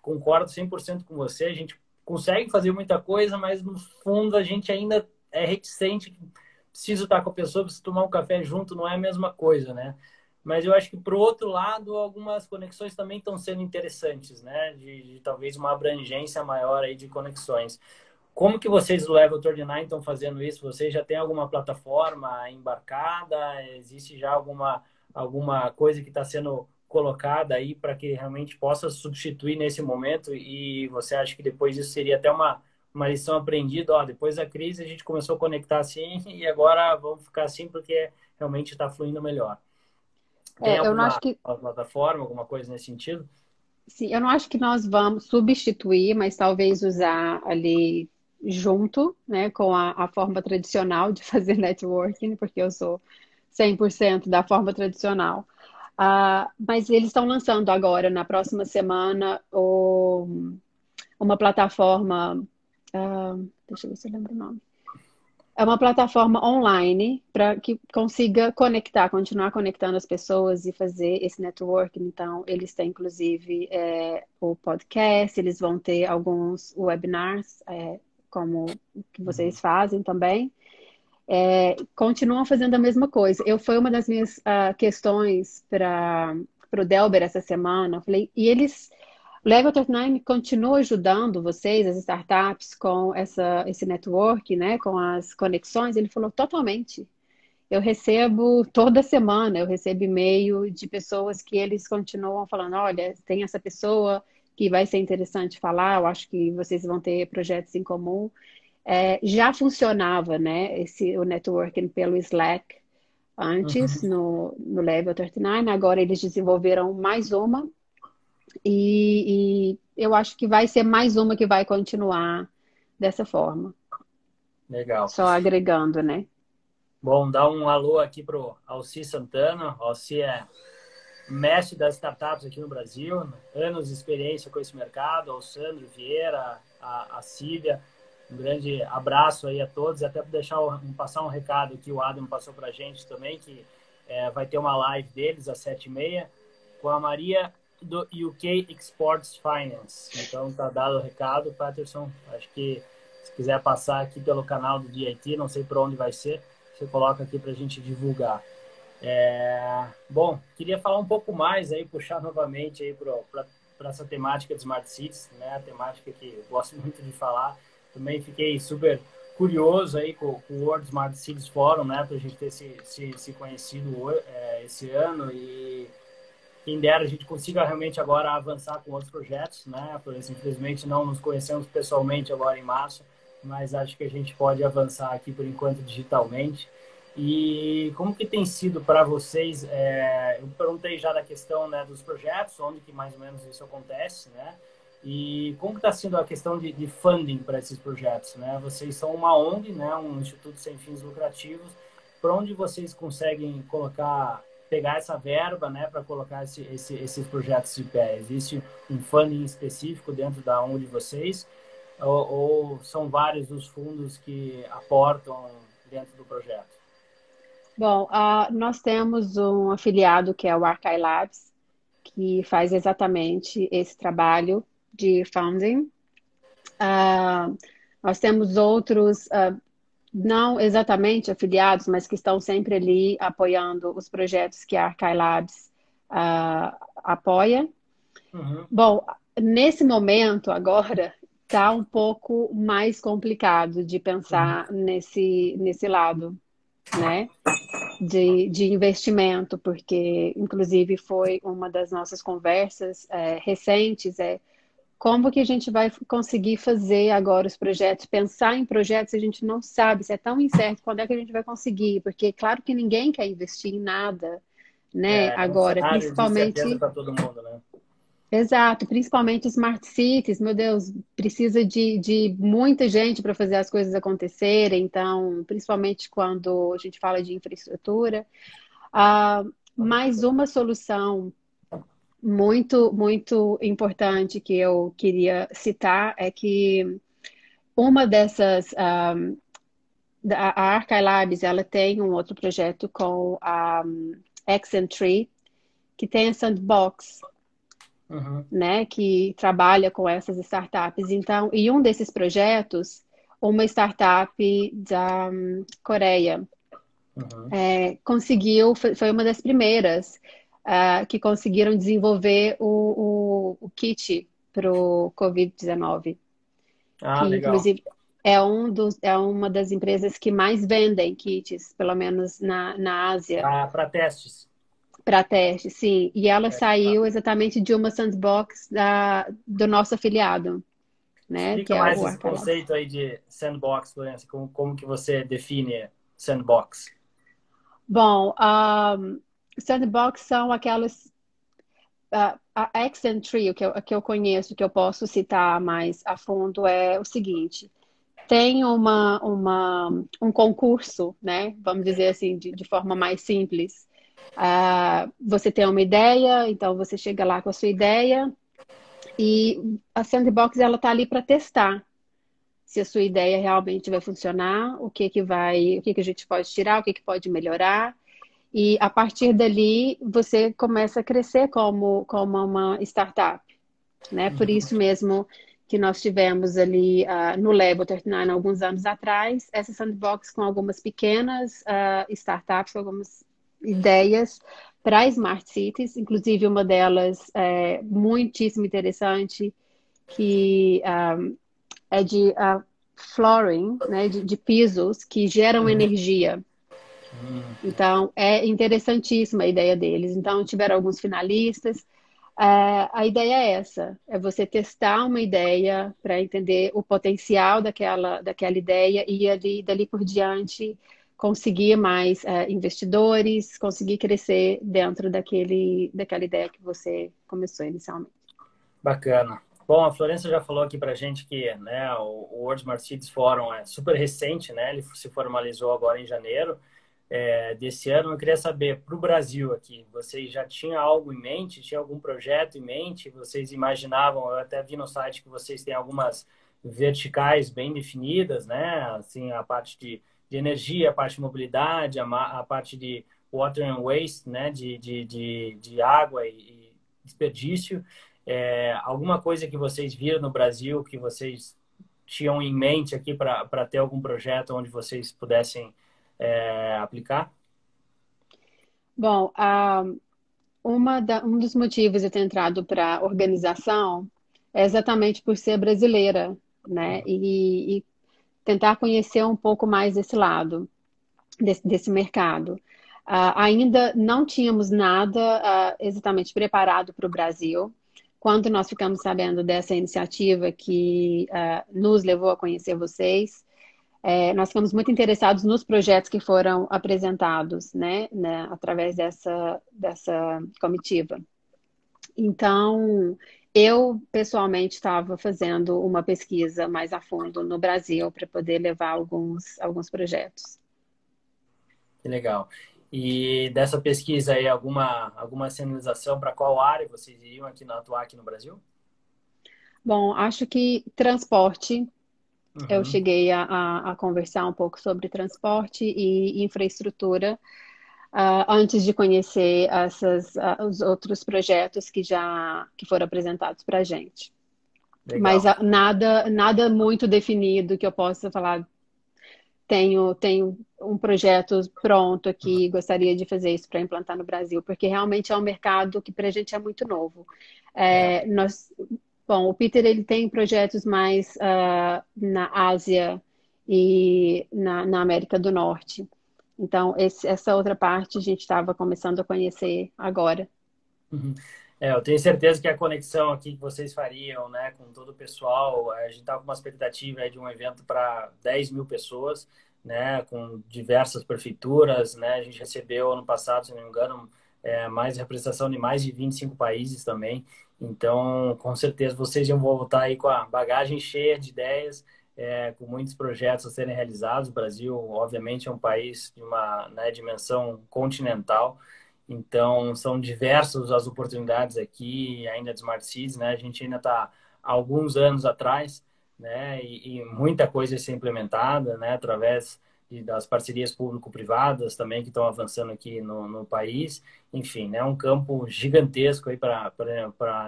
concordo 100% com você, a gente consegue fazer muita coisa, mas no fundo a gente ainda é reticente, preciso estar com a pessoa, preciso tomar um café junto, não é a mesma coisa, né? Mas eu acho que, por outro lado, algumas conexões também estão sendo interessantes, né? De talvez uma abrangência maior aí de conexões. Como que vocês do Level 39 estão fazendo isso? Vocês já têm alguma plataforma embarcada? Existe já alguma coisa que está sendo colocada aí para que realmente possa substituir nesse momento? E você acha que depois isso seria até uma lição aprendida? Ó, depois da crise a gente começou a conectar assim e agora vamos ficar assim porque realmente está fluindo melhor. Tem
Eu não acho
alguma
que,
plataforma, alguma coisa nesse sentido?
sim, eu não acho que nós vamos substituir, mas talvez usar ali. junto, né, com a forma tradicional de fazer networking, porque eu sou 100% da forma tradicional. Mas eles estão lançando agora, na próxima semana, uma plataforma. Deixa eu ver se eu lembro o nome. É uma plataforma online para que consiga conectar, continuar conectando as pessoas e fazer esse networking. Então, eles têm, inclusive, o podcast, eles vão ter alguns webinars, como o que vocês fazem também. Continuam fazendo a mesma coisa. Foi uma das minhas questões para o Delber essa semana. Eu falei, e eles. O Level 39 continua ajudando vocês, as startups, com esse network, né, com as conexões? Ele falou, totalmente. Eu recebo toda semana, eu recebo e-mail de pessoas que eles continuam falando, olha, tem essa pessoa que vai ser interessante falar, eu acho que vocês vão ter projetos em comum. Já funcionava, né, o networking pelo Slack antes, no Level 39, agora eles desenvolveram mais uma, e eu acho que vai ser mais uma que vai continuar dessa forma.
Legal.
Só agregando, né?
Bom, dá um alô aqui pro Alci Santana. Alci é mestre das startups aqui no Brasil, anos de experiência com esse mercado. Ao Sandro Vieira, a Cília, um grande abraço aí a todos. Até para passar um recado que o Adam passou para a gente também, que vai ter uma live deles às 7h30 com a Maria do UK Exports Finance. Então tá dado o recado, Patterson. Acho que se quiser passar aqui pelo canal do DIT, não sei por onde vai ser, você coloca aqui para a gente divulgar. Bom, queria falar um pouco mais aí, puxar novamente aí para essa temática de Smart Cities, né? A temática que eu gosto muito de falar. Também fiquei super curioso aí com o World Smart Cities Forum, né? Para a gente ter se conhecido esse ano, e quem dera a gente consiga realmente agora avançar com outros projetos, né? Porque, infelizmente não nos conhecemos pessoalmente agora em março, mas acho que a gente pode avançar aqui por enquanto digitalmente. E como que tem sido para vocês? Eu perguntei já da questão, né, dos projetos, onde que mais ou menos isso acontece, né? E como está sendo a questão de funding para esses projetos, né? Vocês são uma ONG, né, um instituto sem fins lucrativos, por onde vocês conseguem pegar essa verba, né, para colocar esses projetos de pé? Existe um funding específico dentro da ONG de vocês? Ou são vários os fundos que aportam dentro do projeto?
Bom, nós temos um afiliado que é o Archive Labs, que faz exatamente esse trabalho de funding. Nós temos outros, não exatamente afiliados, mas que estão sempre ali apoiando os projetos que a Archive Labs apoia. Bom, nesse momento agora está um pouco mais complicado de pensar nesse lado, né? De investimento, porque inclusive foi uma das nossas conversas recentes, como que a gente vai conseguir fazer agora os projetos, pensar em projetos, a gente não sabe, se é tão incerto, quando é que a gente vai conseguir, porque claro que ninguém quer investir em nada, né?
Um
Agora,
cenário de incerteza
principalmente.
para todo mundo, né?
Exato, principalmente Smart Cities, meu Deus, precisa de muita gente para fazer as coisas acontecerem, então, principalmente quando a gente fala de infraestrutura. Mais uma solução muito, muito importante que eu queria citar é que uma dessas, a Archive Labs, ela tem um outro projeto com a Excentree, que tem a Sandbox, né, que trabalha com essas startups. Então, e um desses projetos, uma startup da Coreia, foi uma das primeiras que conseguiram desenvolver o kit para o Covid-19, que
Legal.
inclusive é uma das empresas que mais vendem kits, pelo menos na Ásia.
Para testes.
Para teste, sim. E ela saiu exatamente de uma sandbox do nosso afiliado, né? Que
Explica
é
mais
o
esse
Arcalabs.
conceito aí de sandbox, Florence. Como que você define sandbox?
Bom, sandbox são aquelas. A Excentree, o que eu conheço, que eu posso citar mais a fundo, é o seguinte: tem um concurso, né? Vamos dizer assim, de forma mais simples. Você tem uma ideia, então você chega lá com a sua ideia e a Sandbox ela está ali para testar se a sua ideia realmente vai funcionar, o que que a gente pode tirar, o que que pode melhorar. E a partir dali você começa a crescer como uma startup, né? Por isso mesmo que nós tivemos ali no Lab 39 alguns anos atrás, essa sandbox com algumas pequenas startups, com algumas ideias para Smart Cities, inclusive uma delas muitíssimo interessante, que é de flooring, né, de pisos que geram energia. Então, é interessantíssima a ideia deles. Então, tiveram alguns finalistas. A ideia é essa, é você testar uma ideia para entender o potencial daquela ideia e ali, dali por diante conseguir mais investidores, conseguir crescer dentro daquela ideia que você começou inicialmente.
Bacana. Bom, a Florença já falou aqui para a gente que, né, o World Smart Cities Forum é super recente, né? Ele se formalizou agora em janeiro desse ano. Eu queria saber, para o Brasil aqui, vocês já tinham algo em mente? Tinha algum projeto em mente? Vocês imaginavam? Eu até vi no site que vocês têm algumas verticais bem definidas, né? Assim, a parte de energia, a parte de mobilidade, a parte de water and waste, né? De água e desperdício. Alguma coisa que vocês viram no Brasil que vocês tinham em mente aqui para ter algum projeto onde vocês pudessem aplicar?
Bom, um dos motivos de eu ter entrado para a organização é exatamente por ser brasileira, né? E tentar conhecer um pouco mais desse lado, desse mercado. Ainda não tínhamos nada exatamente preparado para o Brasil. Quando nós ficamos sabendo dessa iniciativa que nos levou a conhecer vocês, nós ficamos muito interessados nos projetos que foram apresentados, né, através dessa comitiva. Então, eu pessoalmente estava fazendo uma pesquisa mais a fundo no Brasil para poder levar alguns projetos.
Que legal. E dessa pesquisa aí, alguma sinalização para qual área vocês iriam atuar aqui no Brasil?
Bom, acho que transporte. Eu
Uhum.
cheguei a conversar um pouco sobre transporte e infraestrutura, antes de conhecer os outros projetos que foram apresentados para a gente. Mas
Legal.
nada muito definido que eu possa falar. Tenho um projeto pronto aqui, gostaria de fazer isso para implantar no Brasil, porque realmente é um mercado que para a gente é muito novo.
É.
Bom, o Peter ele tem projetos mais na Ásia e na América do Norte. Então, essa outra parte a gente estava começando a conhecer agora.
Uhum. Eu tenho certeza que a conexão aqui que vocês fariam, né, com todo o pessoal, a gente está com uma expectativa aí de um evento para 10 mil pessoas, né, com diversas prefeituras, né, a gente recebeu ano passado, se não me engano, mais representação de mais de 25 países também, então, com certeza, vocês iam voltar aí com a bagagem cheia de ideias, com muitos projetos a serem realizados. O Brasil, obviamente, é um país de uma, né, dimensão continental, então, são diversas as oportunidades aqui, ainda de Smart Cities, né? A gente ainda está há alguns anos atrás, né? E muita coisa a ser implementada, né? Através das parcerias público-privadas também que estão avançando aqui no país. Enfim, né? Um campo gigantesco aí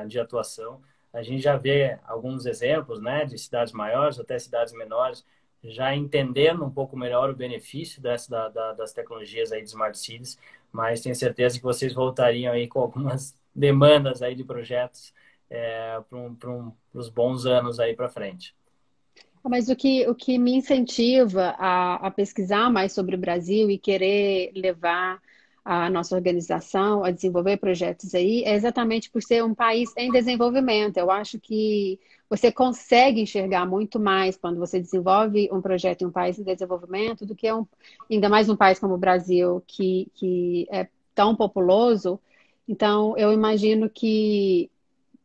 de atuação. A gente já vê alguns exemplos, né? De cidades maiores até cidades menores, já entendendo um pouco melhor o benefício das tecnologias aí de Smart Cities, mas tenho certeza que vocês voltariam aí com algumas demandas aí de projetos para os bons anos aí para frente.
Mas o que me incentiva a pesquisar mais sobre o Brasil e querer levar a nossa organização a desenvolver projetos aí é exatamente por ser um país em desenvolvimento. Eu acho que você consegue enxergar muito mais quando você desenvolve um projeto em um país em desenvolvimento do que ainda mais um país como o Brasil, que é tão populoso. Então, eu imagino que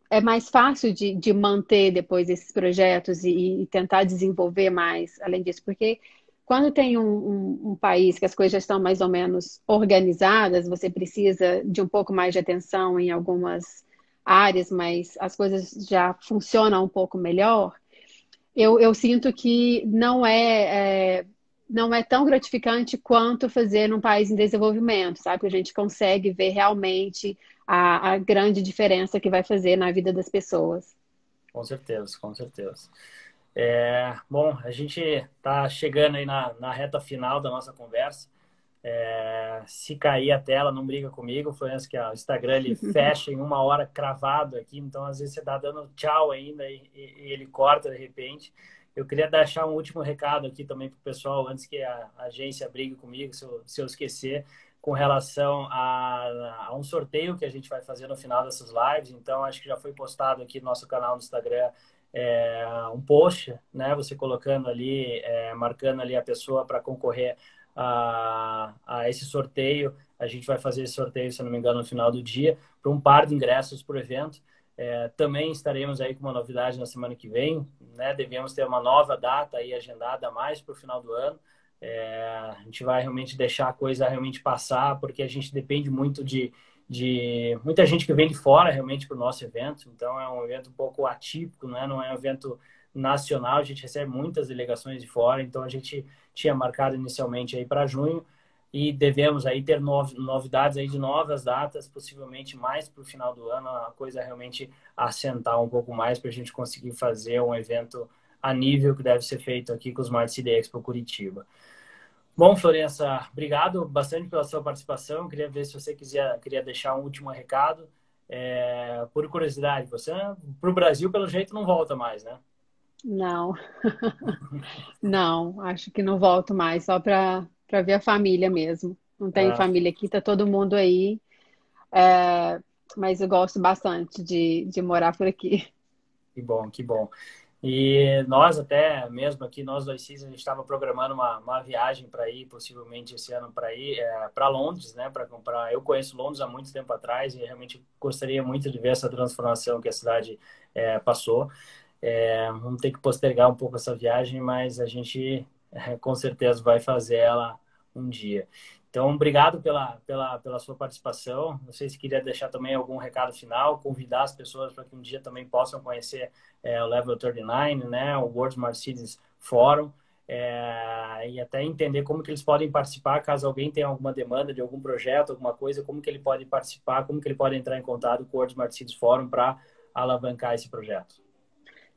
é mais fácil de manter depois esses projetos e tentar desenvolver mais, além disso, porque quando tem um país que as coisas já estão mais ou menos organizadas, você precisa de um pouco mais de atenção em algumas áreas, mas as coisas já funcionam um pouco melhor. Eu sinto que não é tão gratificante quanto fazer num país em desenvolvimento, sabe? Que a gente consegue ver realmente a grande diferença que vai fazer na vida das pessoas.
Com certeza, com certeza. Bom, a gente está chegando aí na reta final da nossa conversa. Se cair a tela, não briga comigo, Florença, que o Instagram ele fecha em 1 hora cravado aqui, então às vezes você está dando tchau ainda e ele corta de repente. Eu queria deixar um último recado aqui também para o pessoal, antes que a agência brigue comigo, se eu esquecer, com relação a um sorteio que a gente vai fazer no final dessas lives. Então, acho que já foi postado aqui no nosso canal no Instagram um post, né? Você colocando ali, marcando ali a pessoa para concorrer a esse sorteio. A gente vai fazer esse sorteio, se não me engano, no final do dia, para um par de ingressos para o evento. Também estaremos aí com uma novidade na semana que vem, né? Devemos ter uma nova data aí agendada mais para o final do ano. A gente vai realmente deixar a coisa realmente passar, porque a gente depende muito de muita gente que vem de fora realmente para o nosso evento. Então, é um evento um pouco atípico, né? Não é um evento nacional, a gente recebe muitas delegações de fora, então a gente tinha marcado inicialmente aí para junho e devemos aí ter novidades aí de novas datas, possivelmente mais para o final do ano, a coisa realmente assentar um pouco mais para a gente conseguir fazer um evento a nível que deve ser feito aqui com o Smart City Expo Curitiba. Bom, Florença, obrigado bastante pela sua participação. Queria ver se você queria deixar um último recado. Por curiosidade, você para o Brasil, pelo jeito, não volta mais, né?
Não, não, acho que não volto mais, só para ver a família mesmo. Não tenho
Ah,
família aqui, tá todo mundo aí, mas eu gosto bastante de morar por aqui.
que bom, que bom. E nós até mesmo aqui, nós dois CIS, a gente estava programando uma viagem para ir, possivelmente esse ano para ir para Londres, né? Para comprar. Eu conheço Londres há muito tempo atrás e realmente gostaria muito de ver essa transformação que a cidade passou. Vamos ter que postergar um pouco essa viagem, mas a gente com certeza vai fazer ela um dia. Então, obrigado pela sua participação. Não sei se queria deixar também algum recado final, convidar as pessoas para que um dia também possam conhecer o Level 39, né, o World Smart Cities Forum, e até entender como que eles podem participar, caso alguém tenha alguma demanda de algum projeto, alguma coisa, como que ele pode participar, como que ele pode entrar em contato com o World Smart Cities Forum para alavancar esse projeto.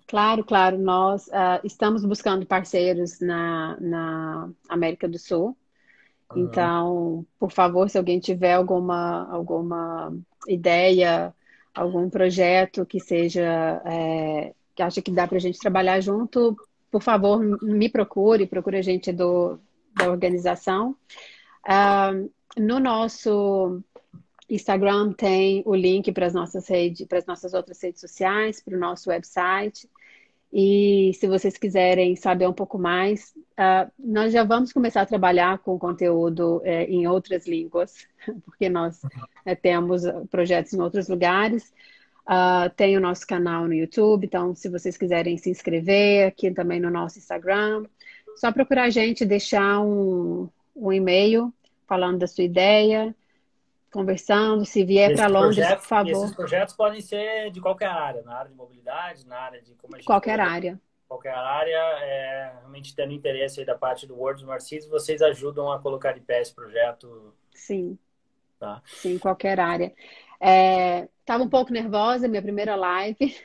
Claro, claro, nós estamos buscando parceiros na América do Sul.
Uhum.
Então, por favor, se alguém tiver alguma ideia, algum projeto que seja, que acha que dá para a gente trabalhar junto, por favor, me procure a gente da organização. Ah, no nosso Instagram tem o link para as nossas redes, para as nossas outras redes sociais, para o nosso website. E se vocês quiserem saber um pouco mais, nós já vamos começar a trabalhar com conteúdo em outras línguas, porque nós temos projetos em outros lugares. Tem o nosso canal no YouTube, então se vocês quiserem se inscrever aqui também no nosso Instagram, só procurar a gente, deixar um e-mail falando da sua ideia, conversando. Se vier para Londres, por
Esses
favor,
projetos podem ser de qualquer área, na área de mobilidade, na área de, como a gente
qualquer
colocou,
área.
qualquer área, realmente tendo interesse aí da parte do World Smart Cities, vocês ajudam a colocar de pé esse projeto,
Sim.
tá?
Sim, qualquer área. Estava um pouco nervosa, minha primeira live.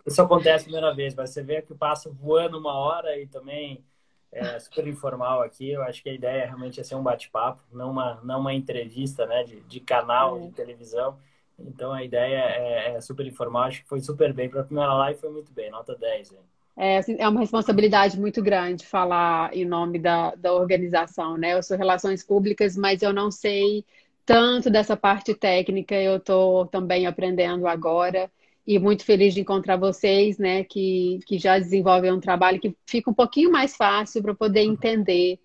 Isso acontece a primeira vez, mas você vê que passa voando 1 hora e também é super informal aqui. Eu acho que a ideia realmente é ser um bate-papo, não uma entrevista, né, de canal de
É,
televisão. Então a ideia é super informal. Acho que foi super bem. Para a primeira live foi muito bem, nota 10. Hein?
assim, é uma responsabilidade muito grande falar em nome da organização, né? Eu sou relações públicas, mas eu não sei tanto dessa parte técnica. Eu estou também aprendendo agora e muito feliz de encontrar vocês, né? Que já desenvolvem um trabalho que fica um pouquinho mais fácil para poder entender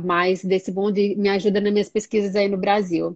mais desse mundo e me ajuda nas minhas pesquisas aí no Brasil.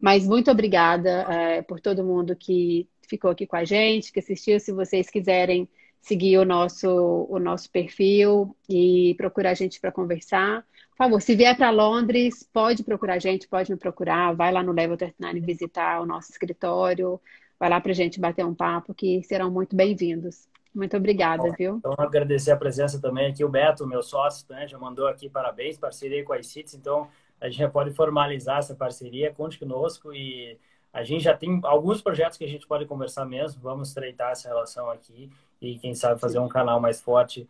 Mas muito obrigada, por todo mundo que ficou aqui com a gente, que assistiu. Se vocês quiserem seguir o nosso perfil e procurar a gente para conversar, por favor, se vier para Londres, pode procurar a gente, pode me procurar, vai lá no Level 39 visitar o nosso escritório, vai lá para a gente bater um papo, que serão muito bem-vindos. Muito obrigada, viu?
Então, agradecer a presença também aqui. O Beto, meu sócio, né, já mandou aqui parabéns, parceria com a iCities. Então, a gente já pode formalizar essa parceria. Conte conosco e a gente já tem alguns projetos que a gente pode conversar mesmo. Vamos estreitar essa relação aqui e, quem sabe, fazer um canal mais forte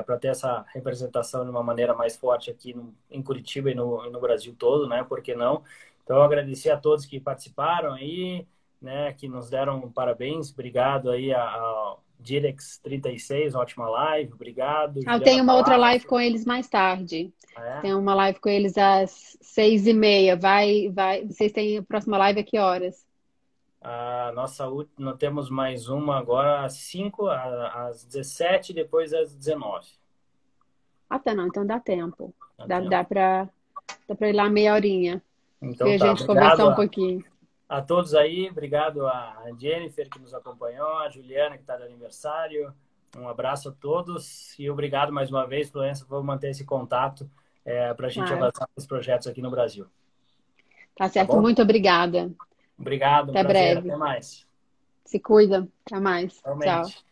para ter essa representação de uma maneira mais forte aqui em Curitiba e no Brasil todo, né? Por que não? Então, agradecer a todos que participaram aí, né, que nos deram parabéns. Obrigado aí ao Direx 36, ótima live, obrigado.
Eu
Juliana
tenho uma outra live com eles mais tarde.
é?
Tem uma live com eles às 6h30. Vocês têm a próxima live a que horas?
A nossa última, temos mais uma agora às 5, às 17 e depois às 19.
Ah, tá, não. Então dá tempo.
Dá
Dá,
tempo.
dá pra ir lá meia horinha. E
Então
a
tá,
gente conversar
obrigado
um pouquinho.
a todos aí, obrigado a Jennifer que nos acompanhou, a Juliana que está de aniversário. Um abraço a todos e obrigado mais uma vez, Florença, por manter esse contato para a gente
Claro.
avançar os projetos aqui no Brasil.
Tá
Tá
certo.
bom?
Muito obrigada.
Obrigado, um
Até
prazer,
breve.
até mais.
Se cuida. Até mais. Tchau.
Realmente.